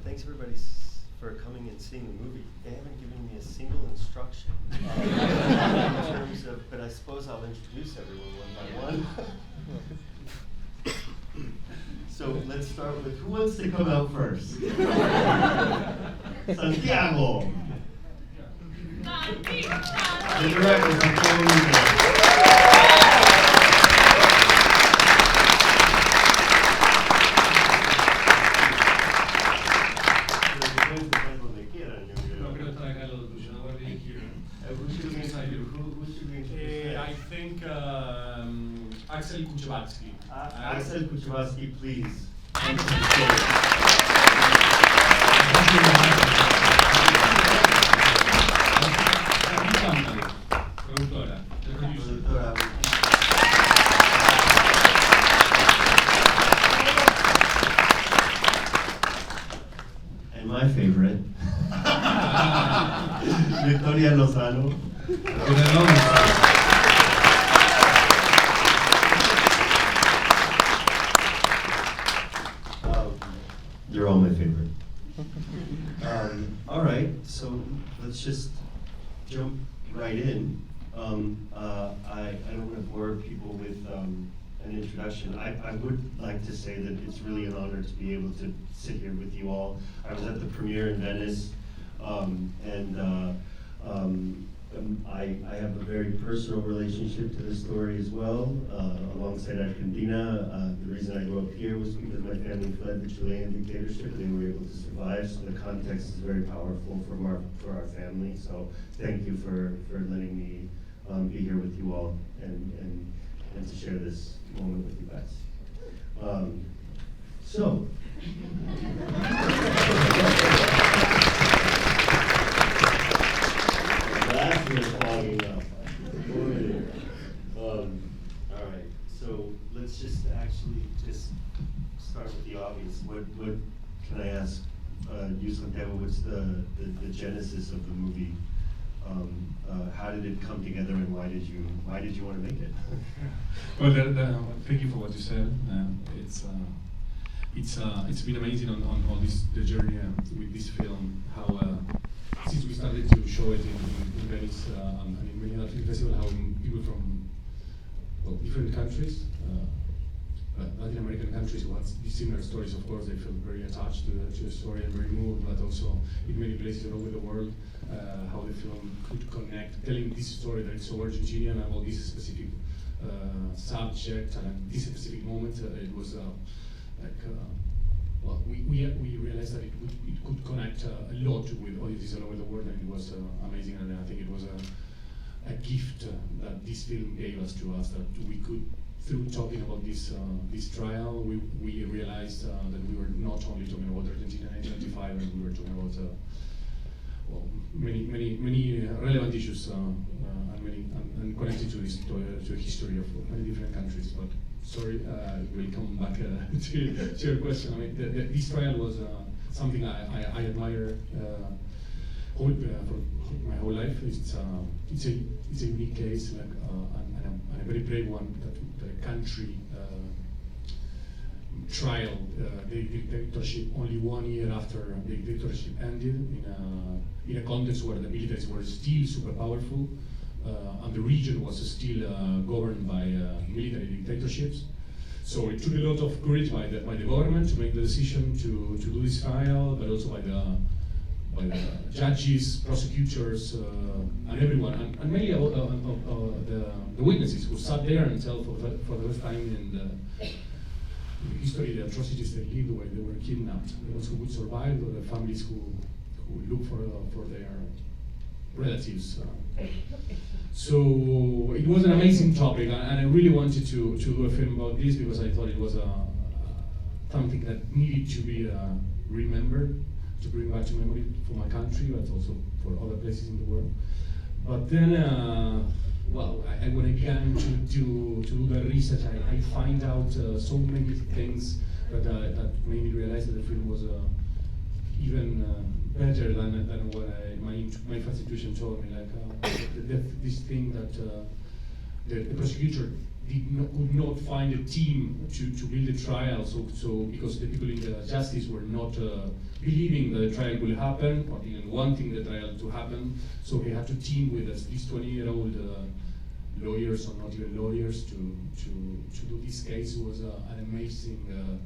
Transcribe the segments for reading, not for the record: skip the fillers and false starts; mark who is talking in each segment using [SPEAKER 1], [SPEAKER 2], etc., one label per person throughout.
[SPEAKER 1] Thanks everybody for coming and seeing the movie. They haven't given me a single instruction in terms of, but I suppose I'll introduce everyone one by one. So let's start with, who wants to come out first? Santiago. The director, Santiago Mitre.
[SPEAKER 2] I think Axel Kuschevatzky.
[SPEAKER 1] Axel Kuschevatzky, please. And my favorite, Victoria Lozano. You're all my favorite. All right, so let's just jump right in. I don't want to bore people with an introduction. I would like to say that it's really an honor to be able to sit here with you all. I was at the premiere in Venice, I have a very personal relationship to this story as well, alongside Argentina. The reason I grew up here was because my family fled the Chilean dictatorship and they were able to survive, so the context is very powerful for our family. So thank you for letting me be here with you all and to share this moment with you guys. So. Last year's fogging up. All right, so let's just actually just start with the obvious. What can I ask you, Santiago? What's the genesis of the movie? How did it come together, and why did you want to make it?
[SPEAKER 2] Well, thank you for what you said. It's been amazing on all the journey with this film. How since we started to show it in Venice and in many other film festivals, how people from different countries, Latin American countries who have similar stories, of course, they feel very attached to the story and very moved, but also in many places all over the world, how the film could connect, telling this story that is so Argentinian about this specific subject and this specific moment. It was well, we realized that it could connect a lot with audiences all over the world, and it was amazing. And I think it was a gift that this film gave us that we could, through talking about this trial, we realized that we were not only talking about Argentina in 1995, and we were talking about well, many relevant issues and connected to a history of many different countries. But sorry, we'll come back to your question. I mean, this trial was something I admire for my whole life. It's a unique case, like, and a very brave one that a country trial the dictatorship only 1 year after the dictatorship ended, in a context where the militaries were still super powerful. And the region was still governed by military dictatorships. So it took a lot of courage by the government to make the decision to do this trial, but also by the judges, prosecutors, and everyone, and mainly the witnesses who sat there and tell for the first time in the history the atrocities they lived, where they were kidnapped, those who would survive, or the families who look for their relatives. So it was an amazing topic, and I really wanted to do a film about this because I thought it was something that needed to be remembered, to bring back to memory for my country, but also for other places in the world. But then, well, when I began to do the research, I find out so many things that made me realize that the film was even better than what my first intuition told me. Like this thing that the prosecutor could not find a team to build a trial, so because the people in the justice were not believing that the trial will happen, or even wanting the trial to happen, so he had to team with at least 20-year-old lawyers, or not even lawyers, to do this case. It was an amazing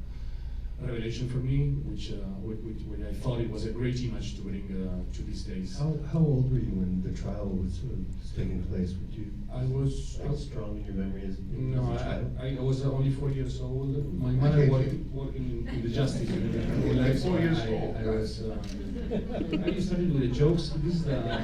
[SPEAKER 2] revelation for me, which I thought it was a great image to bring to these days.
[SPEAKER 1] How old were you when the trial was taking place? Would you?
[SPEAKER 2] I was.
[SPEAKER 1] How strong in your memory as
[SPEAKER 2] No,
[SPEAKER 1] a child?
[SPEAKER 2] I was only 4 years old. My mother working in the justice. Like
[SPEAKER 3] 4 years old.
[SPEAKER 2] I was. I started with the jokes. This let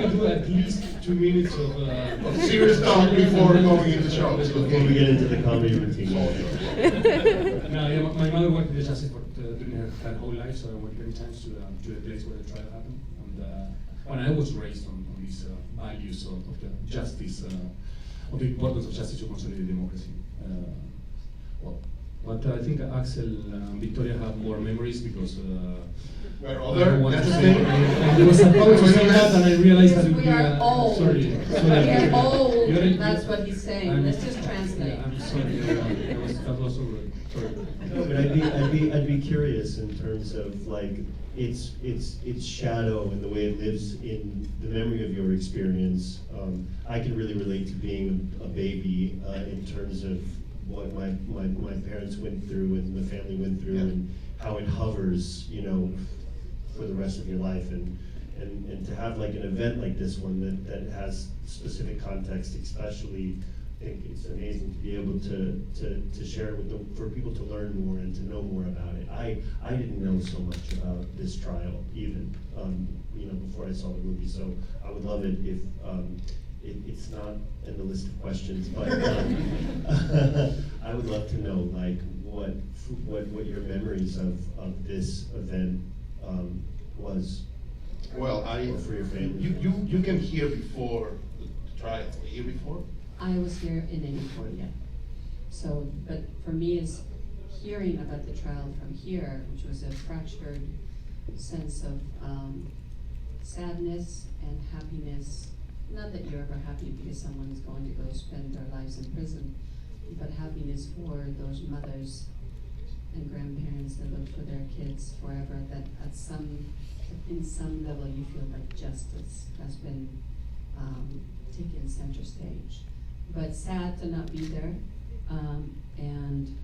[SPEAKER 2] me do at least 2 minutes of
[SPEAKER 3] serious talk before going into jokes.
[SPEAKER 1] Before we get into the comedy routine.
[SPEAKER 2] No, yeah, my mother worked in the justice during her whole life, so I went many times to the place where the trial happened. And I was raised on these values of the justice, of the importance of justice to consolidate democracy. But I think Axel and Victoria have more memories because
[SPEAKER 3] We're older, that's the
[SPEAKER 2] I
[SPEAKER 3] thing.
[SPEAKER 2] was about to say that, and I realized that it would
[SPEAKER 4] We
[SPEAKER 2] be
[SPEAKER 4] are old.
[SPEAKER 2] sorry.
[SPEAKER 4] We are old,
[SPEAKER 2] You're-
[SPEAKER 4] that's what he's saying.
[SPEAKER 2] I'm-
[SPEAKER 4] Let's just translate.
[SPEAKER 2] I'm sorry, that was so good. Sorry.
[SPEAKER 1] No, but I'd be curious in terms of like its shadow and the way it lives in the memory of your experience. I can really relate to being a baby in terms of what my parents went through and the family went through,
[SPEAKER 3] Yeah.
[SPEAKER 1] and how it hovers, you know, for the rest of your life, and to have like an event like this one that has specific context, especially. I think it's amazing to be able to share it with them, for people to learn more and to know more about it. I didn't know so much about this trial even, you know, before I saw the movie. So I would love it if it's not in the list of questions, but I would love to know like what your memories of this event was.
[SPEAKER 3] Well,
[SPEAKER 1] for your family.
[SPEAKER 3] You came here before the trial, a year before?
[SPEAKER 4] I was here in '84, yeah. So, but for me, is hearing about the trial from here, which was a fractured sense of sadness and happiness. Not that you're ever happy because someone is going to go spend their lives in prison, but happiness for those mothers and grandparents that look for their kids forever, that in some level you feel like justice has been taken center stage. But sad to not be there, and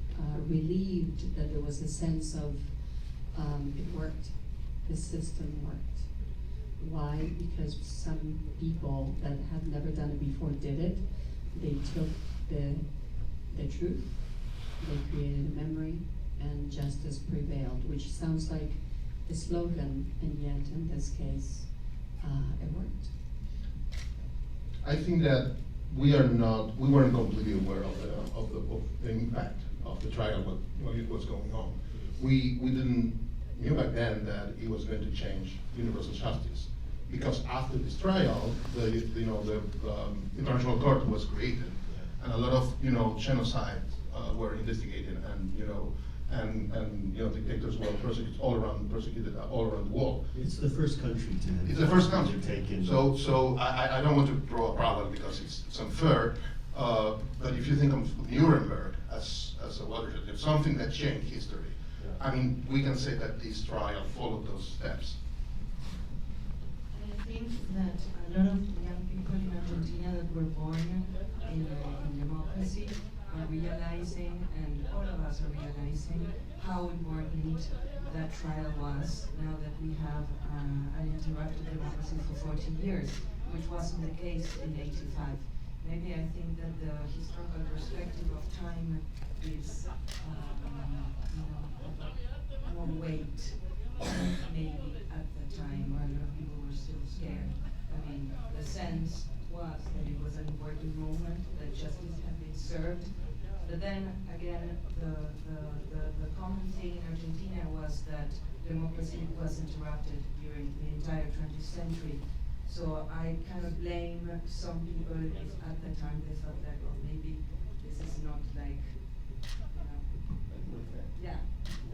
[SPEAKER 4] relieved that there was a sense of it worked, the system worked. Why? Because some people that had never done it before did it. They took the truth, they created a memory, and justice prevailed, which sounds like a slogan, and yet in this case, it worked.
[SPEAKER 3] I think that we weren't completely aware of the impact of the trial, what it was going on. We didn't knew back then that it was going to change universal justice, because after this trial, the international court was created, and a lot of genocide were investigated, and dictators were persecuted all around the world.
[SPEAKER 1] It's the first country to.
[SPEAKER 3] It's the first country.
[SPEAKER 1] Taken.
[SPEAKER 3] So I don't want to draw a parallel because it's unfair. But if you think of Nuremberg as a watershed, it's something that changed history. I mean, we can say that this trial followed those steps.
[SPEAKER 5] I think that a lot of young people in Argentina that were born in democracy are realizing, and all of us are realizing, how important that trial was now that we have an interrupted democracy for 40 years, which wasn't the case in '85. Maybe I think that the historical perspective of time is more weight maybe at the time where a lot of people were still scared. I mean, the sense was that it was an important moment, that justice had been served. But then again, the common thing in Argentina was that democracy was interrupted during the entire 20th century. So I kind of blame some people if at the time they thought that, well, maybe this is not like, yeah,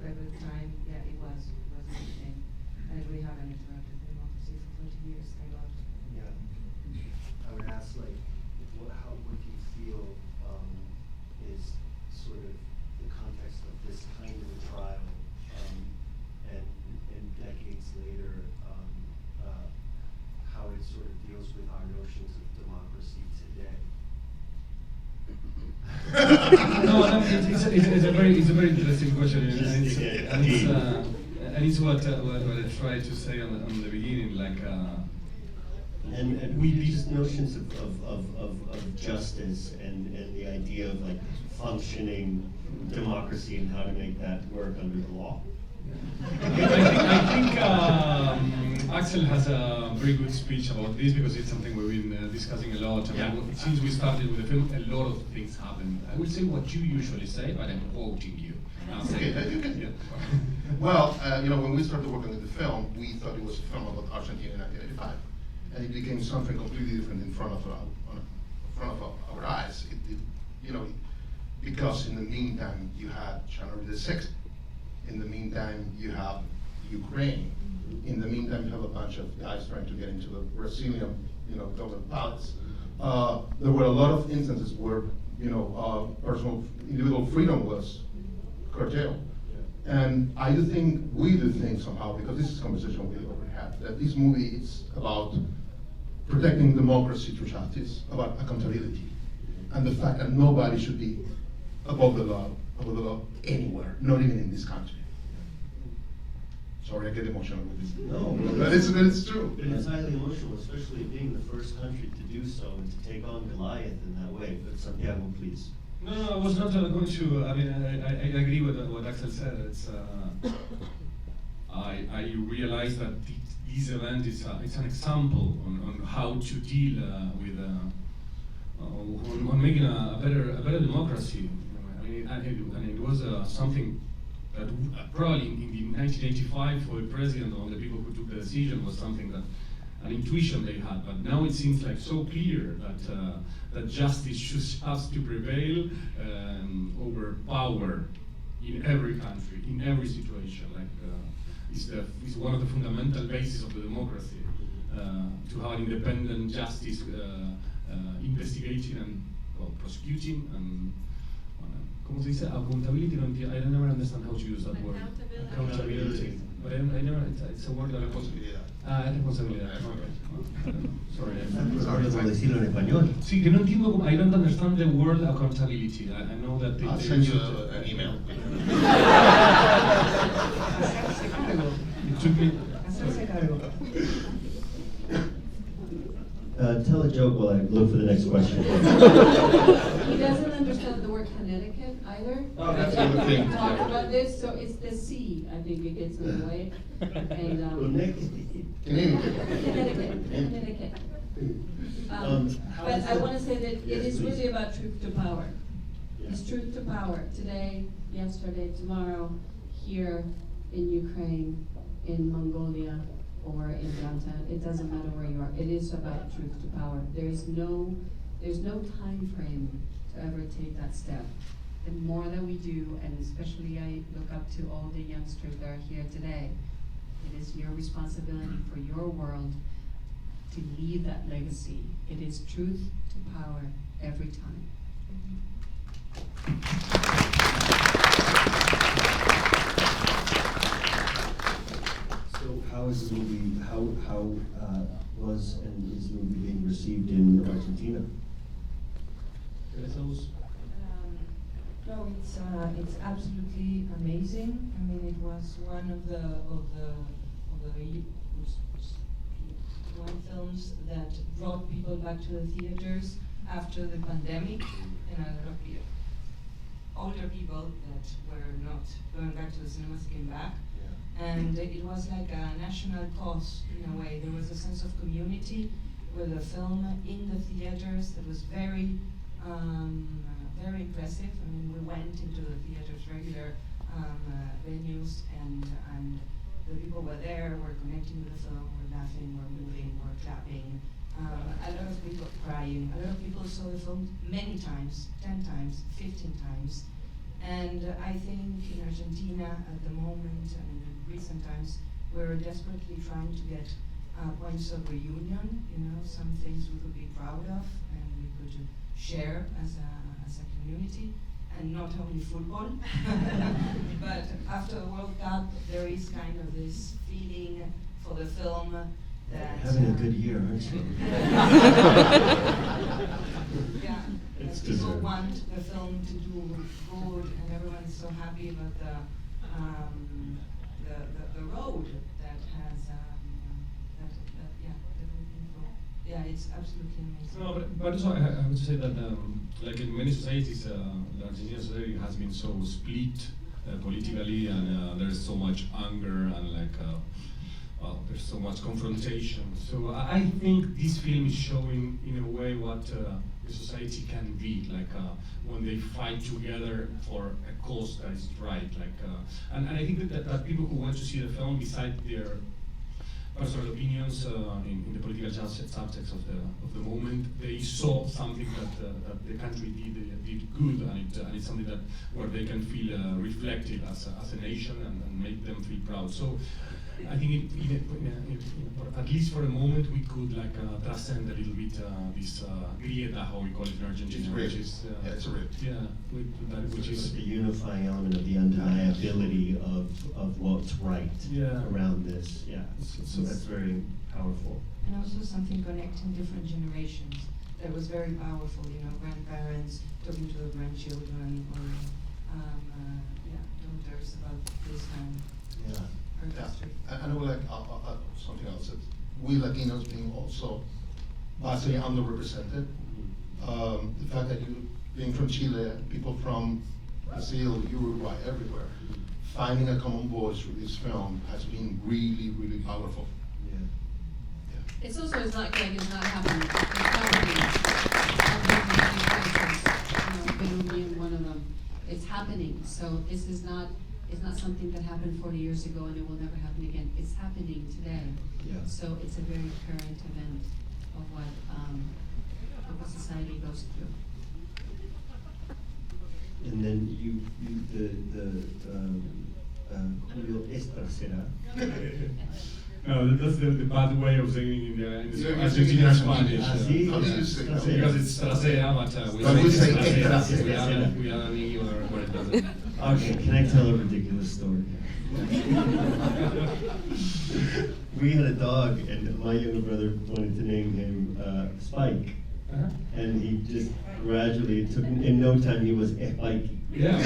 [SPEAKER 5] regular time. Yeah, it was anything. And we haven't interrupted democracy for 40 years, thank God.
[SPEAKER 6] Yeah. I would ask, like, what do you
[SPEAKER 1] is sort of the context of this kind of a trial, and decades later, how it sort of deals with our notions of democracy today.
[SPEAKER 6] It's a very interesting question, and it's what I tried to say on the beginning, like.
[SPEAKER 1] And these notions of justice and the idea of like functioning democracy and how to make that work under the law.
[SPEAKER 6] I think Axel has a very good speech about this because it's something we've been discussing a lot. Since we started with the film, a lot of things happened. I will say what you usually say, but I'm quoting you.
[SPEAKER 3] Well, when we started working on the film, we thought it was a film about Argentina in 1985, and it became something completely different in front of our eyes. Because in the meantime you had January the 6th. In the meantime, you have Ukraine. In the meantime, you have a bunch of guys trying to get into the Brazilian, government palace. There were a lot of instances where, individual freedom was curtailed. And we do think somehow, because this is a conversation we already had, that this movie is about protecting democracy through justice, about accountability, and the fact that nobody should be above the law anywhere, not even in this country. Sorry, I get emotional with this.
[SPEAKER 1] No,
[SPEAKER 3] but it's true.
[SPEAKER 1] But it's highly emotional, especially being the first country to do so and to take on Goliath in that way. But Santiago, please.
[SPEAKER 6] No, I was not going to. I mean, I agree with what Axel said. It's. I realize that this event is it's an example on how to deal with on making a better democracy. And it was something that probably in 1985 for the president or the people who took the decision was something that an intuition they had. But now it seems like so clear that justice has to prevail over power in every country, in every situation. Like it's one of the fundamental bases of the democracy to have independent justice investigating and prosecuting and. ¿Cómo se dice? Accountability. I never understand how to use that word. Accountability. But I never. It's a word that.
[SPEAKER 3] Responsabilidad.
[SPEAKER 6] Responsabilidad. Okay. Sorry.
[SPEAKER 1] Como decirlo en español.
[SPEAKER 6] Sí, que no entiendo. I don't understand the word accountability. I know that.
[SPEAKER 3] I'll send you an email.
[SPEAKER 6] It took me.
[SPEAKER 1] Tell a joke while I look for the next question.
[SPEAKER 4] He doesn't understand the word Connecticut either.
[SPEAKER 3] Oh, that's the other thing.
[SPEAKER 4] We talked about this, so it's the C, I think it gets in the way. And, Connecticut. But I want to say that it is really about truth to power. It's truth to power today, yesterday, tomorrow, here in Ukraine, in Mongolia, or in downtown. It doesn't matter where you are. It is about truth to power. There's no time frame to ever take that step. The more that we do, and especially I look up to all the youngsters that are here today, it is your responsibility for your world to leave that legacy. It is truth to power every time.
[SPEAKER 1] So how is the movie? How was and is the movie being received in Argentina?
[SPEAKER 5] No, it's absolutely amazing. I mean, it was one of the films that brought people back to the theaters after the pandemic, and a lot of older people that were not going back to the cinemas came back. And it was like a national cause in a way. There was a sense of community with the film in the theaters that was very, very impressive. I mean, we went into the theaters, regular venues, and the people were there, were connecting with the film, were laughing, were moving, were clapping. A lot of people crying. A lot of people saw the film many times, 10 times, 15 times. And I think in Argentina at the moment, and in recent times, we're desperately trying to get points of reunion, some things we could be proud of and we could share as a community. and not only football. But after the World Cup, there is kind of this feeling for the film that
[SPEAKER 1] Having a good year, aren't you?
[SPEAKER 5] yeah,
[SPEAKER 1] It's
[SPEAKER 5] that people
[SPEAKER 1] deserved.
[SPEAKER 5] want the film to do good, and everyone's so happy about the road that has yeah, it's absolutely amazing.
[SPEAKER 6] No, but also I would say that like in many societies, the Argentinian society has been so split politically, and there's so much anger and like there's so much confrontation. So I think this film is showing in a way what the society can be like when they fight together for a cause that is right. Like and I think that people who want to see the film, besides their personal opinions in the political subtext of the moment, they saw something that the country did good, and it's something that where they can feel reflected as a nation and make them feel proud. So I think at least for a moment we could like transcend a little bit this grieta, how we call it in Argentina, which is
[SPEAKER 3] Yeah, it's a rip.
[SPEAKER 6] which
[SPEAKER 1] It's
[SPEAKER 6] is
[SPEAKER 1] the unifying element of the undeniability of what's right
[SPEAKER 6] Yeah.
[SPEAKER 1] around this. Yeah, so that's very powerful.
[SPEAKER 5] And also something connecting different generations that was very powerful, you know, grandparents talking to the grandchildren, or daughters about this kind
[SPEAKER 1] Yeah.
[SPEAKER 5] of
[SPEAKER 3] Yeah,
[SPEAKER 5] history.
[SPEAKER 3] and I would like something else. That we Latinos being also vastly underrepresented. The fact that you, being from Chile, people from Brazil, Uruguay, everywhere, finding a common voice through this film has been really, really powerful.
[SPEAKER 1] Yeah.
[SPEAKER 3] Yeah.
[SPEAKER 4] It's also, it's not like it's not happening. It's happening. Peruvian, one of them. It's happening. So this is not, it's not something that happened 40 years ago and it will never happen again. It's happening today.
[SPEAKER 1] Yeah.
[SPEAKER 4] So it's a very current event of what society goes through.
[SPEAKER 1] And then Julio Estracera.
[SPEAKER 6] no, that's the bad way of saying in the
[SPEAKER 3] Yeah,
[SPEAKER 6] Argentinian
[SPEAKER 3] Spanish.
[SPEAKER 6] Spanish.
[SPEAKER 1] Ah, sí?
[SPEAKER 3] How do you say that?
[SPEAKER 6] Because it's trasera, but
[SPEAKER 3] But we say
[SPEAKER 6] trasera.
[SPEAKER 1] trasera.
[SPEAKER 6] We are an EU where it doesn't.
[SPEAKER 1] Okay, can I tell a ridiculous story? We had a dog, and my younger brother wanted to name him Spike.
[SPEAKER 6] Uh-huh.
[SPEAKER 1] And he just gradually, it took, in no time, he was Spike.
[SPEAKER 6] Yeah.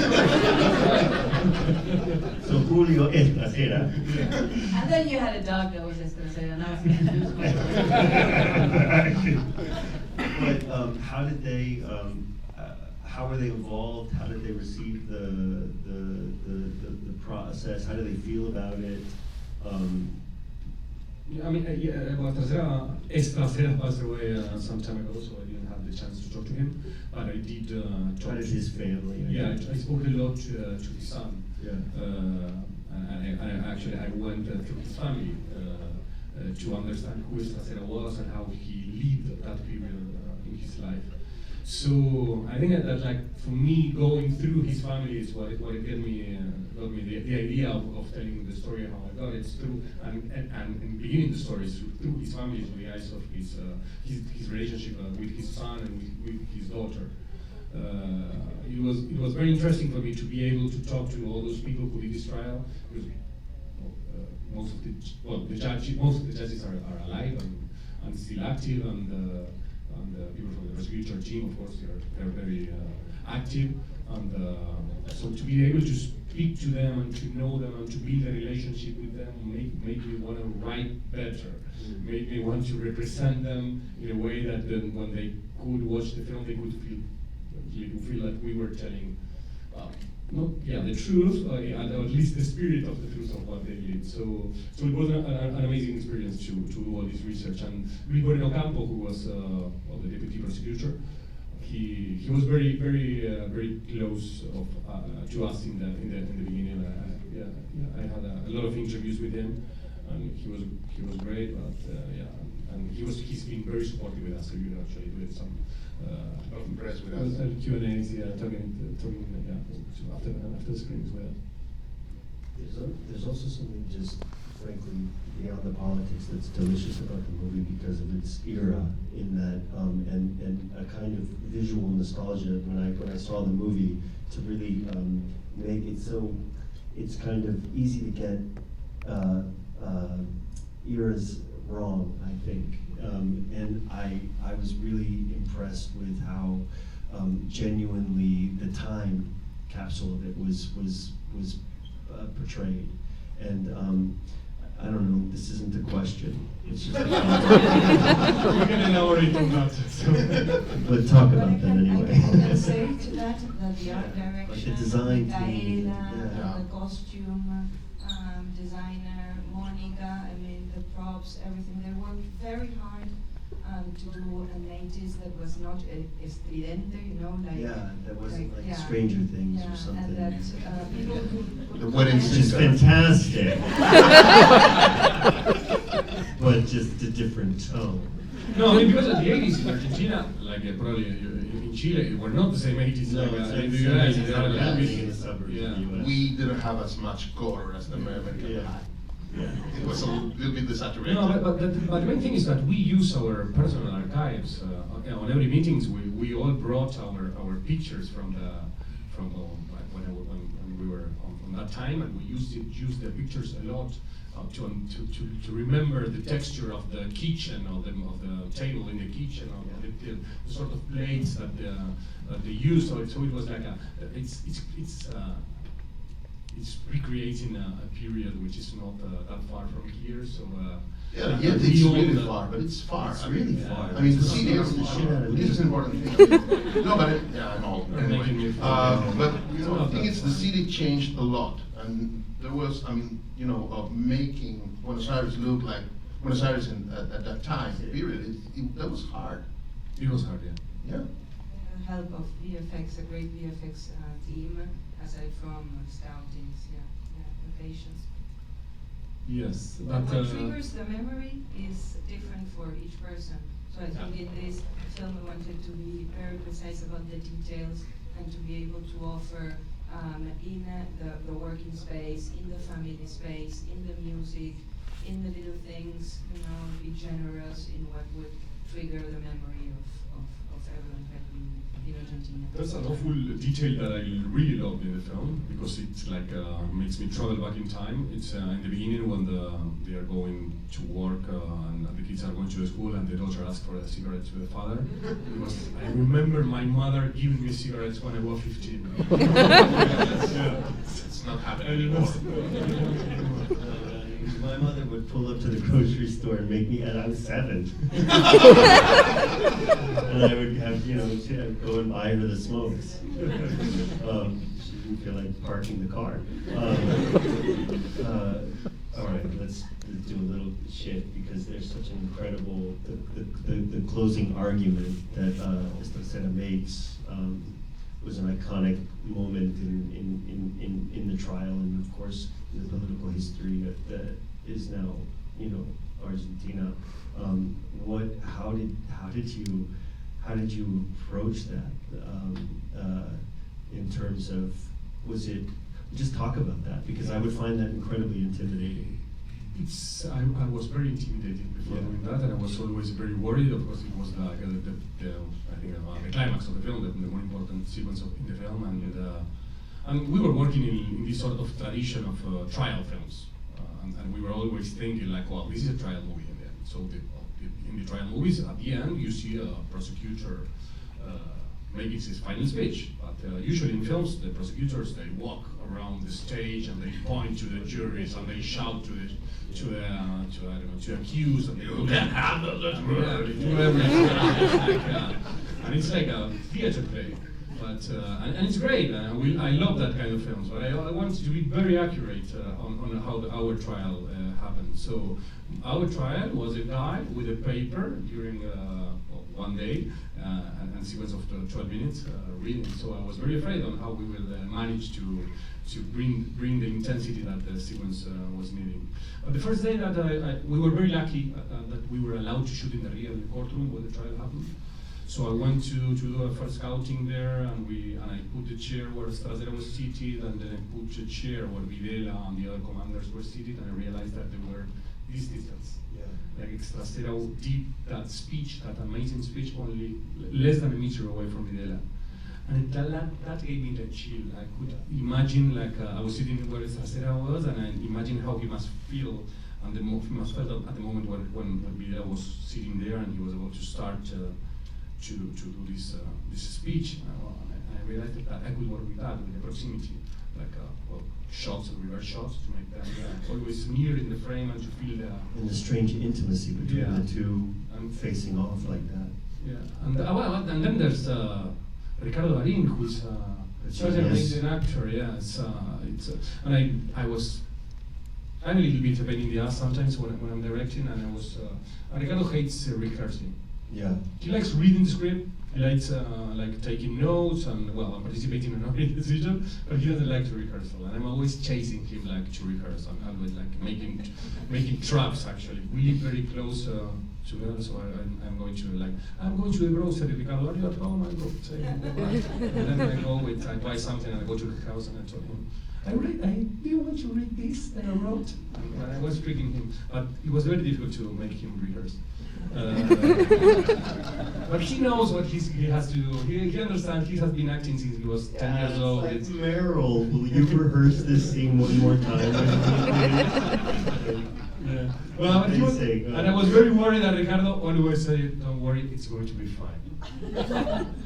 [SPEAKER 1] So Julio Estracera.
[SPEAKER 4] And then you had a dog that was just gonna say, and I was
[SPEAKER 1] But how did they? How were they involved? How did they receive the process? How do they feel about it?
[SPEAKER 6] I mean, well, Estracera passed away some time ago, so I didn't have the chance to talk to him. But I did talk
[SPEAKER 1] How
[SPEAKER 6] to
[SPEAKER 1] did his family?
[SPEAKER 6] Yeah, I spoke a lot to his son.
[SPEAKER 1] Yeah.
[SPEAKER 6] And actually, I went through his family to understand who Estracera was and how he lived that period in his life. So I think that like for me, going through his family is what it got me the idea of telling the story how I got it through and beginning the story through his family, through the eyes of his relationship with his son and with his daughter. It was very interesting for me to be able to talk to all those people who did this trial, because most of the judges are alive and still active, and the people from the prosecutor team, of course, they're very active, and so to be able to speak to them and to know them and to build a relationship with them made me want to write better, made me want to represent them in a way that then when they could watch the film, they could feel like we were telling the truth, or at least the spirit of the truth of what they did. So it was an amazing experience to do all this research. And Luis Moreno Campo, who was the deputy prosecutor, he was very close to us in the beginning. I had a lot of interviews with him, and he was great. But and he's been very supportive with us. So you actually did some.
[SPEAKER 3] Impressed with us.
[SPEAKER 6] Q&As, talking after the screen as well.
[SPEAKER 1] There's also something just frankly, beyond the politics, that's delicious about the movie because of its era in that, and a kind of visual nostalgia when I saw the movie to really make it so it's kind of easy to get eras wrong, I think. And I was really impressed with how genuinely the time capsule of it was portrayed. And I don't know, this isn't a question. It's just a
[SPEAKER 2] We can elaborate on that. So.
[SPEAKER 1] But talk
[SPEAKER 5] But
[SPEAKER 1] about that anyway.
[SPEAKER 5] I can say to that the art direction,
[SPEAKER 1] Like the design team,
[SPEAKER 5] Micaela,
[SPEAKER 1] yeah.
[SPEAKER 5] the costume designer, Monica, I mean the props, everything. They worked very hard to do an 80s that was not estridente, you know, like
[SPEAKER 1] Yeah, that wasn't like
[SPEAKER 5] yeah.
[SPEAKER 1] Stranger Things
[SPEAKER 5] Yeah,
[SPEAKER 1] or something.
[SPEAKER 5] and that people could
[SPEAKER 3] The wedding
[SPEAKER 1] Which is
[SPEAKER 3] singer.
[SPEAKER 1] fantastic. But just a different tone.
[SPEAKER 6] No, I mean, because at the 80s in Argentina, like probably in Chile, it were not the same 80s
[SPEAKER 1] No,
[SPEAKER 6] like
[SPEAKER 1] it's
[SPEAKER 6] in the
[SPEAKER 1] it's
[SPEAKER 6] US.
[SPEAKER 1] it's
[SPEAKER 6] They are a little
[SPEAKER 1] happening
[SPEAKER 6] bit-
[SPEAKER 1] in the suburbs
[SPEAKER 6] yeah.
[SPEAKER 1] of the US.
[SPEAKER 3] We didn't have as much color as the American
[SPEAKER 1] Yeah.
[SPEAKER 3] had.
[SPEAKER 1] Yeah.
[SPEAKER 3] It was a little bit desaturated.
[SPEAKER 6] No, but the main thing is that we use our personal archives. On every meetings, we all brought our pictures from when we were on that time, and we used the pictures a lot to remember the texture of the kitchen, of the table in the kitchen, of the sort of plates that they use. So it was like it's recreating a period which is not that far from here. So
[SPEAKER 3] Yeah,
[SPEAKER 6] we
[SPEAKER 3] it's
[SPEAKER 6] all,
[SPEAKER 3] really far, but it's far.
[SPEAKER 1] It's
[SPEAKER 3] I mean,
[SPEAKER 1] really far.
[SPEAKER 3] I mean, the
[SPEAKER 1] It's
[SPEAKER 3] city
[SPEAKER 1] not
[SPEAKER 3] is
[SPEAKER 1] the shit out of
[SPEAKER 3] this is
[SPEAKER 1] me.
[SPEAKER 3] an important thing. No, but yeah, I know.
[SPEAKER 6] You're making me
[SPEAKER 3] Anyway,
[SPEAKER 6] feel-
[SPEAKER 3] but you
[SPEAKER 6] It's
[SPEAKER 3] know,
[SPEAKER 6] not
[SPEAKER 3] the thing
[SPEAKER 6] that
[SPEAKER 3] is, the
[SPEAKER 6] far.
[SPEAKER 3] city changed a lot, and there was, I mean, you know, of making Buenos Aires look like Buenos Aires at that time period. That was hard.
[SPEAKER 6] it was hard, yeah.
[SPEAKER 3] Yeah.
[SPEAKER 5] help of VFX, a great VFX team, aside from scoutings, locations.
[SPEAKER 6] Yes,
[SPEAKER 5] But
[SPEAKER 6] but
[SPEAKER 5] what triggers the memory is different for each person. So I think in this film we wanted to be very precise about the details and to be able to offer in the working space, in the family space, in the music, in the little things, you know, be generous in what would trigger the memory of everyone who had been in Argentina.
[SPEAKER 6] there's an awful detail that I really love in the film because it's like makes me travel back in time. It's in the beginning when they are going to work and the kids are going to the school and the daughter asks for a cigarette to the father. Because I remember my mother giving me cigarettes when I was 15. Yeah.
[SPEAKER 3] It's not happening anymore.
[SPEAKER 1] My mother would pull up to the grocery store and make me, and I was 7. And I would have, I'd go and buy her the smokes. She didn't feel like parking the car. All right, let's do a little shift because there's such an incredible, the closing argument that Estacena makes was an iconic moment in the trial, and of course the political history that is now, Argentina. How did you approach that in terms of, just talk about that, because I would find that incredibly intimidating.
[SPEAKER 6] I was very intimidated before
[SPEAKER 1] Yeah.
[SPEAKER 6] doing that, and I was always very worried. Of course, it was like the climax of the film, the more important sequence in the film, and we were working in this sort of tradition of trial films, and we were always thinking like, well, this is a trial movie in the end. So in the trial movies, at the end, you see a prosecutor making his final speech. But usually in films, the prosecutors, they walk around the stage and they point to the juries and they shout to the accused, and they go, "Can't handle that word." Yeah, they do everything. And it's like a theater play. But and it's great. I love that kind of films. But I wanted to be very accurate on how our trial happened. So our trial was a guy with a paper during one day and sequence of 12 minutes reading. So I was very afraid on how we will manage to bring the intensity that the sequence was needing. But the first day that we were very lucky that we were allowed to shoot in the real courtroom where the trial happened. So I went to do a first scouting there, and I put the chair where Strasera was seated, and then I put the chair where Videla and the other commanders were seated, and I realized that they were this distance. Like Strasera did that speech, that amazing speech, only less than a meter away from Videla. And that gave me the chill. I could imagine, like, I was sitting where Strasera was, and I imagined how he must feel, and he must feel at the moment when Videla was sitting there and he was about to start to do this speech. And I realized that I could work with that, with the proximity, like shots and reverse shots to make that always near in the frame and to feel the...
[SPEAKER 1] And the strange intimacy between the two facing off like that.
[SPEAKER 6] Yeah, and then there's Ricardo Darín, who's such an amazing actor. Yeah, and I'm a little bit a pain in the ass sometimes when I'm directing, and Ricardo hates rehearsing.
[SPEAKER 1] Yeah.
[SPEAKER 6] He likes reading the script. He likes like taking notes and participating in every decision, but he doesn't like to rehearsal. And I'm always chasing him like to rehearse. I'm always like making traps actually, really very close together. So I'm going to the grocery. Ricardo, are you at home? I go say goodbye. And then I buy something and I go to the house and I told him, do you want to read this that I wrote? And I was tricking him, but it was very difficult to make him rehearse. But he knows what he has to do. He understands. He has been acting since he was 10 years old.
[SPEAKER 1] Like, Meryl, will you rehearse this scene one more time?
[SPEAKER 6] Yeah. Well, and I was very worried that Ricardo always said, "Don't worry, it's going to be fine.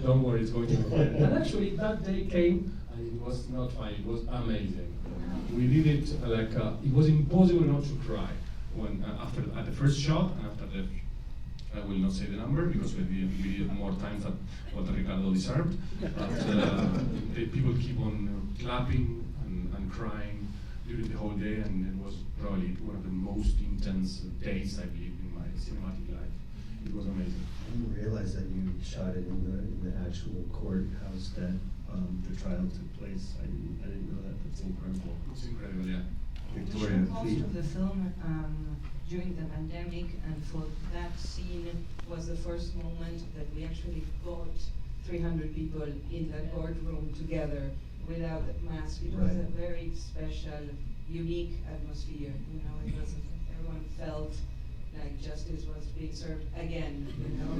[SPEAKER 6] Don't worry, it's going to be fine." And actually, that day came, and it was not fine. It was amazing. We did it it was impossible not to cry when at the first shot and after the. I will not say the number because we did more times than what Ricardo deserved. But people keep on clapping and crying during the whole day, and it was probably one of the most intense days I've lived in my cinematic life. It was amazing.
[SPEAKER 1] I didn't realize that you shot it in the actual courthouse that the trial took place. I didn't know that. That's incredible.
[SPEAKER 6] It's incredible, yeah.
[SPEAKER 1] Victoria,
[SPEAKER 5] We shot most
[SPEAKER 1] please.
[SPEAKER 5] of the film during the pandemic, and for that scene was the first moment that we actually got 300 people in the courtroom together without masks. It was a very special, unique atmosphere. You know, it was everyone felt like justice was being served again. You know,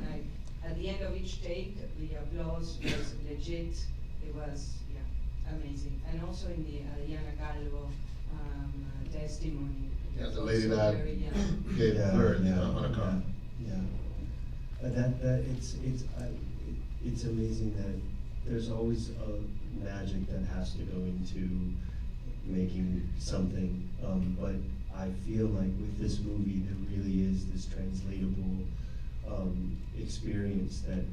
[SPEAKER 5] like at the end of each take, the applause was legit. It was amazing, and also in the Diana Calvo testimony.
[SPEAKER 3] Yeah, the lady that gave birth on a car.
[SPEAKER 1] Yeah. It's amazing that there's always a magic that has to go into making something, but I feel like with this movie there really is this translatable experience that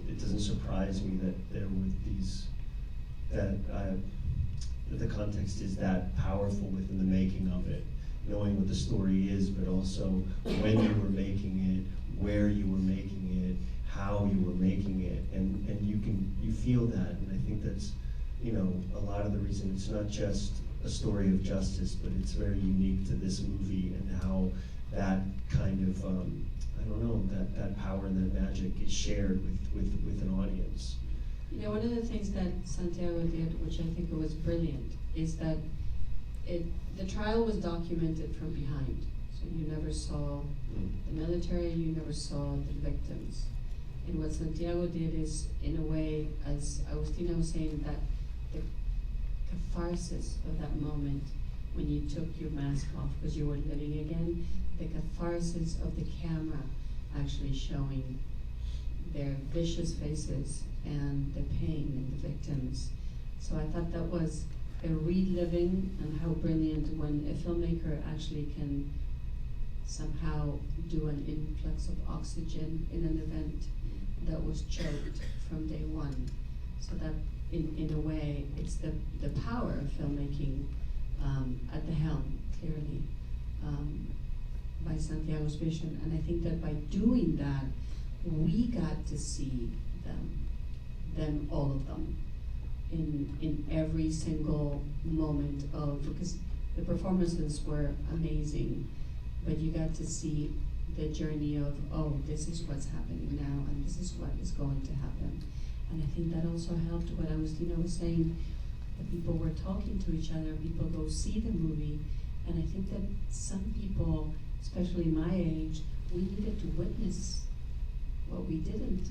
[SPEAKER 1] it doesn't surprise me that there were these that the context is that powerful within the making of it, knowing what the story is, but also when you were making it, where you were making it, how you were making it, and you feel that, and I think that's, you know, a lot of the reason it's not just a story of justice, but it's very unique to this movie and how that kind of, I don't know, that power and that magic is shared with an audience.
[SPEAKER 4] You know, one of the things that Santiago did, which I think was brilliant, is that the trial was documented from behind. So you never saw the military, you never saw the victims. And what Santiago did is, in a way, as Agustina was saying, that the catharsis of that moment when you took your mask off because you were living again, the catharsis of the camera actually showing their vicious faces and the pain and the victims. So I thought that was a reliving, and how brilliant when a filmmaker actually can somehow do an influx of oxygen in an event that was choked from day one. So that in a way, it's the power of filmmaking at the helm, clearly, by Santiago's vision. And I think that by doing that, we got to see them, all of them, in every single moment of, because the performances were amazing, but you got to see the journey of, oh, this is what's happening now, and this is what is going to happen. And I think that also helped what Agustina was saying, that people were talking to each other, people go see the movie, and I think that some people, especially my age, we needed to witness what we didn't,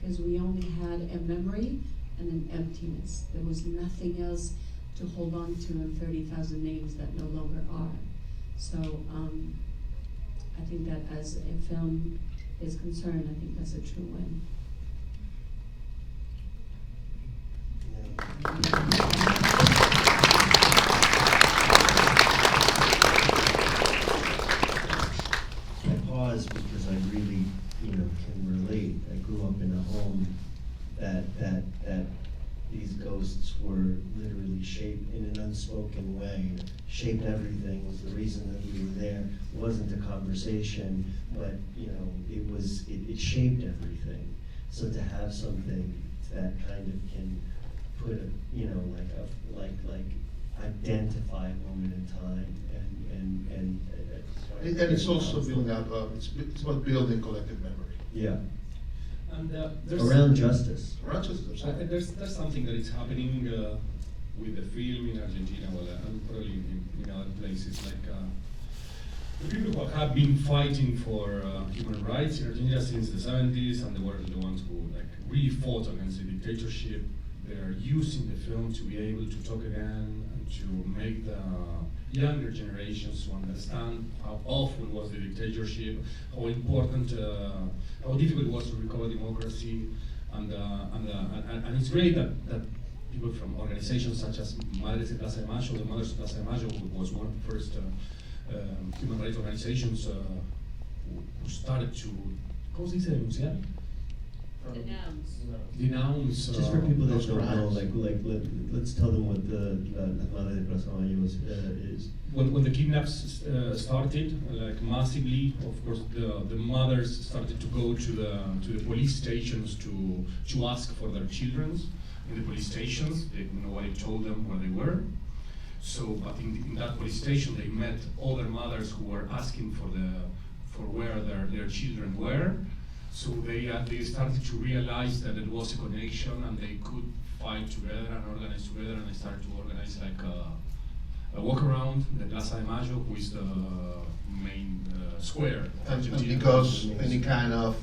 [SPEAKER 4] because we only had a memory and an emptiness. There was nothing else to hold on to, and 30,000 names that no longer are. So I think that as a film is concerned, I think that's a true win.
[SPEAKER 1] I pause because I really, can relate. I grew up in a home that these ghosts were literally shaped in an unspoken way, shaped everything, was the reason that we were there. It wasn't a conversation, but it shaped everything. So to have something that kind of can put identify a moment in time and
[SPEAKER 3] it's also building up, it's about building collective memory.
[SPEAKER 1] yeah.
[SPEAKER 6] And
[SPEAKER 1] Around justice.
[SPEAKER 3] Around justice.
[SPEAKER 6] there's something that is happening with the film in Argentina, and probably in other places. Like the people who have been fighting for human rights in Argentina since the 70s, and they were the ones who really fought against the dictatorship. They're using the film to be able to talk again and to make the younger generations to understand how awful was the dictatorship, how important, how difficult it was to recover democracy, and it's great that people from organizations such as Madres de Plaza de Mayo, the Mothers of Plaza de Mayo, who was one of the first human rights organizations who started to, ¿cómo se dice denunciar? Denounce.
[SPEAKER 1] Just for people that
[SPEAKER 3] those
[SPEAKER 1] don't know,
[SPEAKER 3] crimes.
[SPEAKER 1] let's tell them what the Madre de Plaza de Mayo is.
[SPEAKER 6] When the kidnaps started, massively, of course, the mothers started to go to the police stations to ask for their children in the police stations. Nobody told them where they were. So, but in that police station, they met other mothers who were asking for where their children were. So they started to realize that it was a connection, and they could fight together and organize together, and they started to organize a walk around the Plaza de Mayo, who is the main square.
[SPEAKER 3] And because any kind of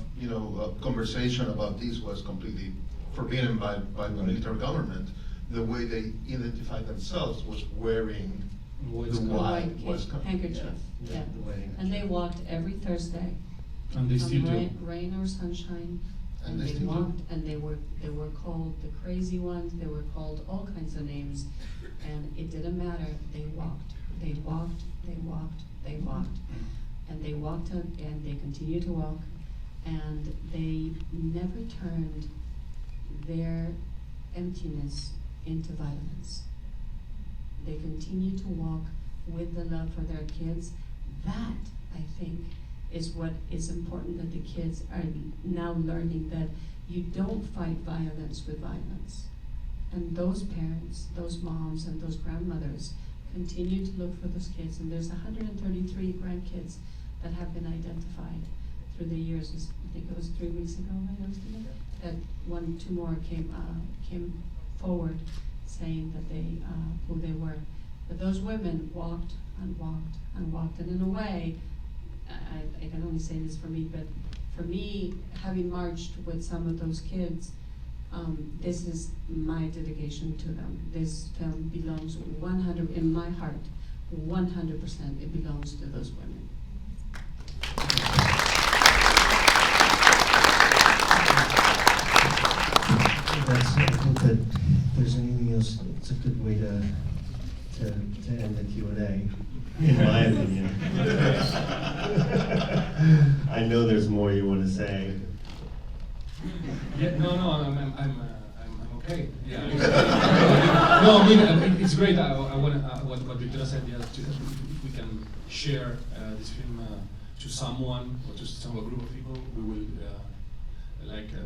[SPEAKER 3] conversation about this was completely forbidden by the military government, the way they identified themselves was wearing the white
[SPEAKER 4] handkerchief. Yeah. And they walked every Thursday.
[SPEAKER 6] And they still do.
[SPEAKER 4] Rain or sunshine,
[SPEAKER 3] And
[SPEAKER 4] and
[SPEAKER 3] they
[SPEAKER 4] they
[SPEAKER 3] still do.
[SPEAKER 4] walked, and they were called the crazy ones. They were called all kinds of names, and it didn't matter. They walked, they walked, they walked, they walked, and they walked and they continued to walk, and they never turned their emptiness into violence. They continued to walk with the love for their kids. That, I think, is what is important, that the kids are now learning, that you don't fight violence with violence. And those parents, those moms, and those grandmothers continue to look for those kids. And there's 133 grandkids that have been identified through the years. I think it was 3 weeks ago, that two more came forward saying that they who they were. But those women walked and walked and walked, and in a way, I can only say this for me, but for me, having marched with some of those kids, this is my dedication to them. This film belongs 100 in my heart, 100%. It belongs to those women.
[SPEAKER 1] I think that if there's anything else, it's a good way to end the Q&A, in my opinion. I know there's more you want to say.
[SPEAKER 6] Yeah, no, I'm okay. Yeah. No, I mean it's great. I want what Victoria said. Yeah, if we can share this film to someone or to some group of people, we will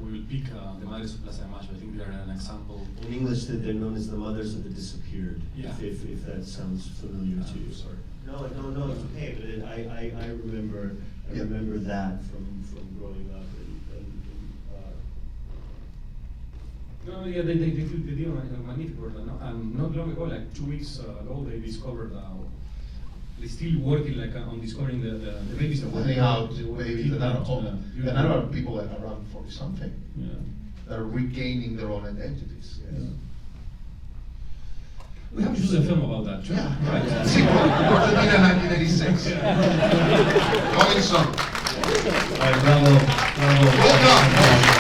[SPEAKER 6] we will pick the Madres of Plaza de Mayo. I think they are an example.
[SPEAKER 1] In English, they're known as the mothers of the disappeared.
[SPEAKER 6] Yeah.
[SPEAKER 1] If that sounds familiar to you.
[SPEAKER 6] Sorry.
[SPEAKER 1] No, it's okay. But I remember
[SPEAKER 3] Yeah.
[SPEAKER 1] that from growing up
[SPEAKER 6] No, yeah, they did a magnificent work. Not long ago, like 2 weeks ago, they discovered. They're still working on discovering the babies that were
[SPEAKER 3] Finding out
[SPEAKER 6] they were
[SPEAKER 3] babies that are
[SPEAKER 6] kidnapped,
[SPEAKER 3] that are people that are around 40 something,
[SPEAKER 6] Yeah.
[SPEAKER 3] that are regaining their own identities. Yes.
[SPEAKER 6] Yeah. We have to do a film about that too.
[SPEAKER 3] Yeah,
[SPEAKER 6] Right?
[SPEAKER 3] right. Sequel, Argentina 1986. Coming soon.
[SPEAKER 1] All right, bravo.
[SPEAKER 3] Well done.